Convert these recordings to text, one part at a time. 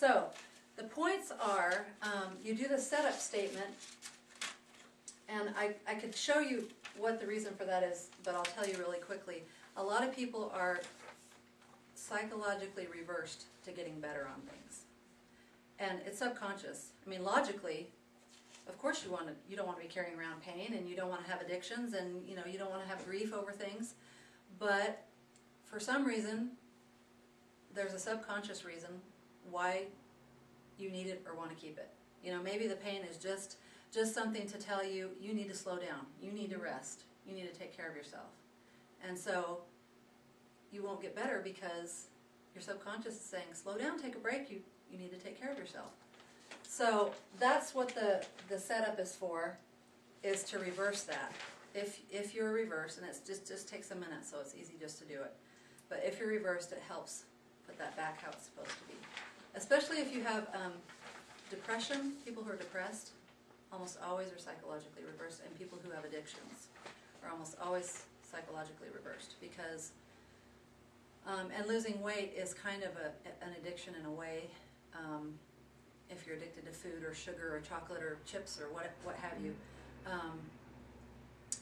So the points are, you do the setup statement, and I could show you what the reason for that is, but I'll tell you really quickly. A lot of people are psychologically reversed to getting better on things. And it's subconscious. I mean, logically, of course you don't want to be carrying around pain, and you don't want to have addictions, and you don't want to have grief over things. But for some reason, there's a subconscious reason why you need it or want to keep it. Maybe the pain is just something to tell you need to slow down, you need to rest, you need to take care of yourself. And so you won't get better because your subconscious is saying, slow down, take a break, you need to take care of yourself. So that's what the setup is for, is to reverse that. If you're reversed, and it just takes a minute, so it's easy just to do it. But if you're reversed, it helps put that back how it's supposed to be. Especially if you have depression, people who are depressed almost always are psychologically reversed, and people who have addictions are almost always psychologically reversed, because and losing weight is kind of an addiction in a way. If you're addicted to food or sugar or chocolate or chips or what have you.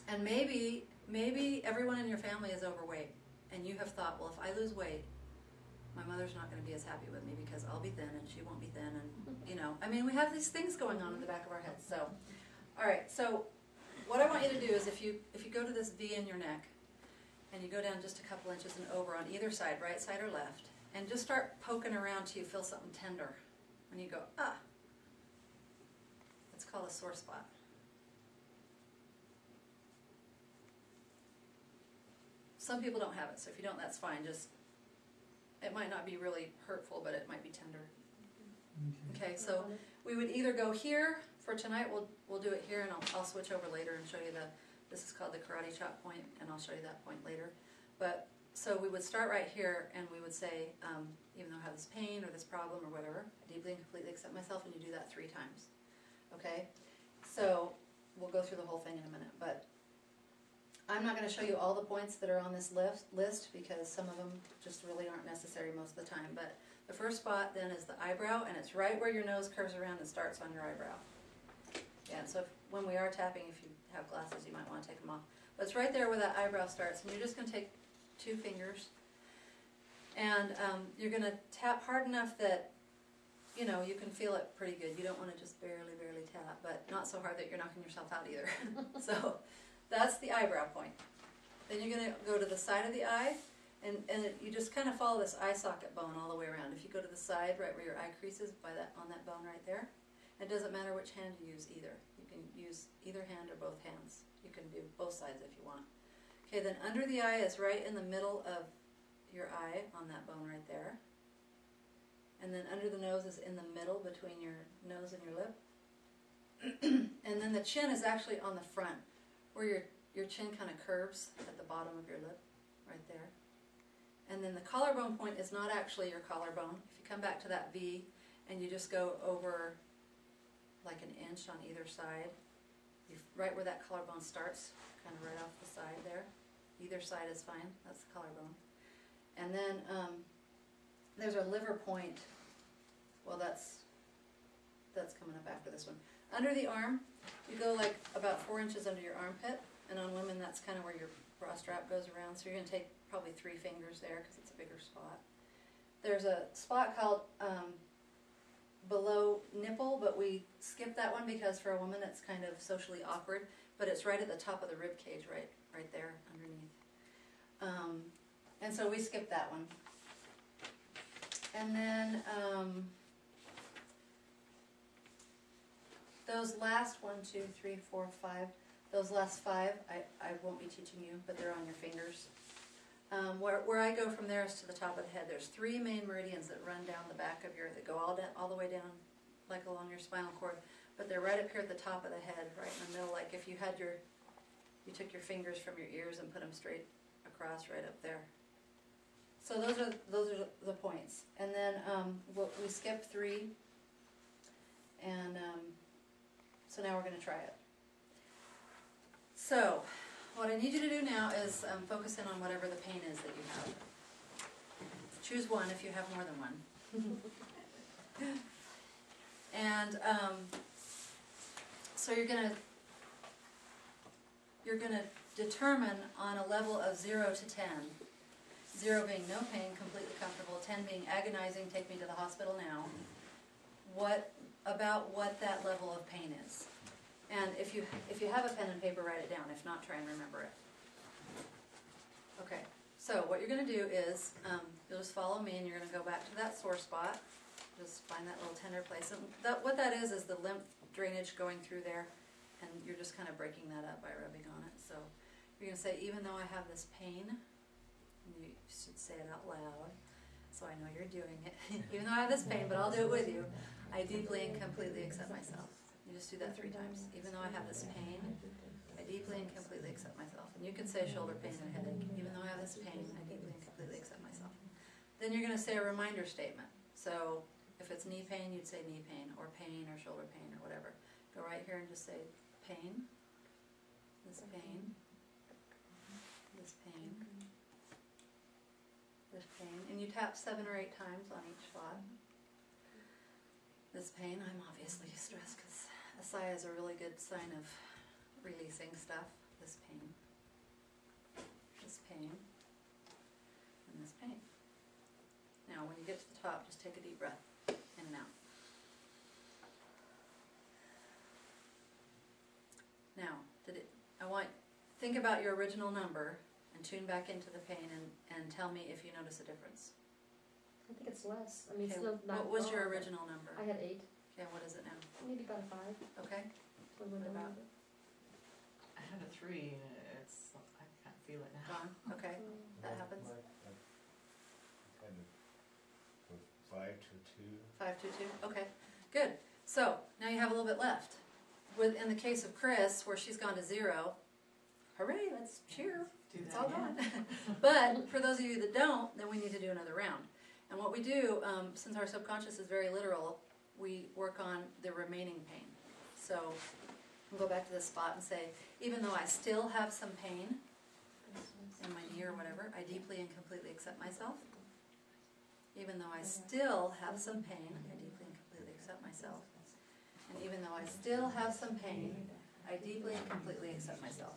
And maybe everyone in your family is overweight, and you have thought, well, if I lose weight, my mother's not going to be as happy with me because I'll be thin and she won't be thin, and I mean, we have these things going on in the back of our heads. So, all right. So, what I want you to do is, if you go to this V in your neck, and you go down just a couple inches and over on either side, right side or left, and just start poking around till you feel something tender. And you go, ah, it's called a sore spot. Some people don't have it, so if you don't, that's fine. It might not be really hurtful, but it might be tender. Okay, so we would either go here for tonight. We'll do it here, and I'll switch over later and show you this is called the karate chop point, and I'll show you that point later. But so we would start right here, and we would say, even though I have this pain or this problem or whatever, I deeply and completely accept myself, and you do that 3 times. Okay? So we'll go through the whole thing in a minute, but I'm not going to show you all the points that are on this list because some of them just really aren't necessary most of the time. But the first spot then is the eyebrow, and it's right where your nose curves around and starts on your eyebrow. Yeah, and so when we are tapping, if you have glasses, you might want to take them off. But it's right there where that eyebrow starts, and you're just going to take 2 fingers, and you're going to tap hard enough that you can feel it pretty good. You don't want to just barely tap, but not so hard that you're knocking yourself out either. So that's the eyebrow point. Then you're going to go to the side of the eye, and you just kind of follow this eye socket bone all the way around. If you go to the side, right where your eye crease is, on that bone right there, it doesn't matter which hand you use either. You can use either hand or both hands. You can do both sides if you want. Okay, then under the eye is right in the middle of your eye, on that bone right there. And then under the nose is in the middle between your nose and your lip. And then the chin is actually on the front, where your chin kind of curves at the bottom of your lip, right there. And then the collarbone point is not actually your collarbone. If you come back to that V and you just go over like an inch on either side, right where that collarbone starts, kind of right off the side there. Either side is fine, that's the collarbone. And then there's a liver point. Well, that's coming up after this one. Under the arm, you go like about 4 inches under your armpit, and on women that's kind of where your bra strap goes around, so you're going to take probably 3 fingers there because it's a bigger spot. There's a spot called below nipple, but we skip that one because for a woman it's kind of socially awkward, but it's right at the top of the rib cage, right there underneath. And so we skip that one. And then those last 1, 2, 3, 4, 5, those last 5, I won't be teaching you, but they're on your fingers. Where I go from there is to the top of the head. There's 3 main meridians that run down the back of that go all the way down, like along your spinal cord. But they're right up here at the top of the head, right in the middle. Like if you took your fingers from your ears and put them straight across, right up there. So those are the points. And then we skip 3, and so now we're going to try it. So what I need you to do now is focus in on whatever the pain is that you have. Choose one if you have more than one. And so you're gonna determine on a level of 0 to 10. 0 being no pain, completely comfortable. 10 being agonizing, take me to the hospital now. What that level of pain is. And if you have a pen and paper, write it down. If not, try and remember it. Okay. So what you're going to do is you'll just follow me, and you're going to go back to that sore spot. Just find that little tender place. And what that is the lymph drainage going through there, and you're just kind of breaking that up by rubbing on it. So you're going to say, even though I have this pain, and you should say it out loud, so I know you're doing it. Even though I have this pain, but I'll do it with you, I deeply and completely accept myself. You just do that 3 times. Even though I have this pain, I deeply and completely accept myself. And you can say shoulder pain and headache. Even though I have this pain, I deeply and completely accept myself. Then you're going to say a reminder statement. So if it's knee pain, you'd say knee pain, or pain, or shoulder pain, or whatever. Go right here and just say pain, this pain, this pain, this pain. And you tap 7 or 8 times on each spot. This pain, I'm obviously stressed because a sigh is a really good sign of releasing stuff. This pain, and this pain. Now when you get to the top, just take a deep breath in and out. Now, think about your original number and tune back into the pain and tell me if you notice a difference. I think it's less. I mean, Okay, still not. what was your original number? I had 8. Okay, what is it now? Maybe about a 5. Okay. So what about? I had a 3 and I can't feel it now. Gone. Okay, that happens. Kind of 5 to 2. 5 to 2. Okay, good. So now you have a little bit left. In the case of Chris, where she's gone to 0, hooray! Let's cheer. It's all gone. But for those of you that don't, then we need to do another round. And what we do, since our subconscious is very literal, we work on the remaining pain. So we'll go back to this spot and say, even though I still have some pain in my knee or whatever, I deeply and completely accept myself. Even though I still have some pain, I deeply and completely accept myself. And even though I still have some pain, I deeply and completely accept myself.